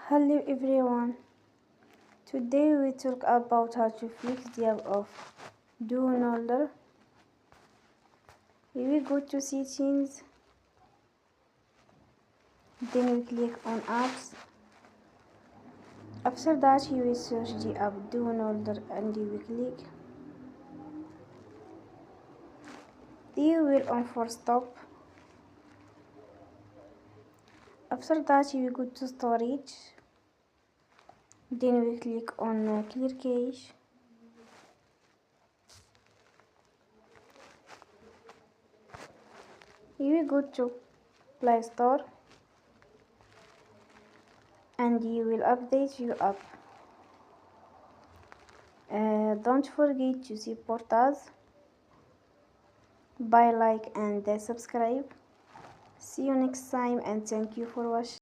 Hello everyone. Today we talk about how to fix the app of Downloader. We go to settings, then we click on apps. After that you will search the app Downloader and you will click. You will on for stop. After that you will go to storage. Then we click on clear cache. You will go to Play Store and you will update your app. Don't forget to support us by like and subscribe. See you next time and thank you for watching.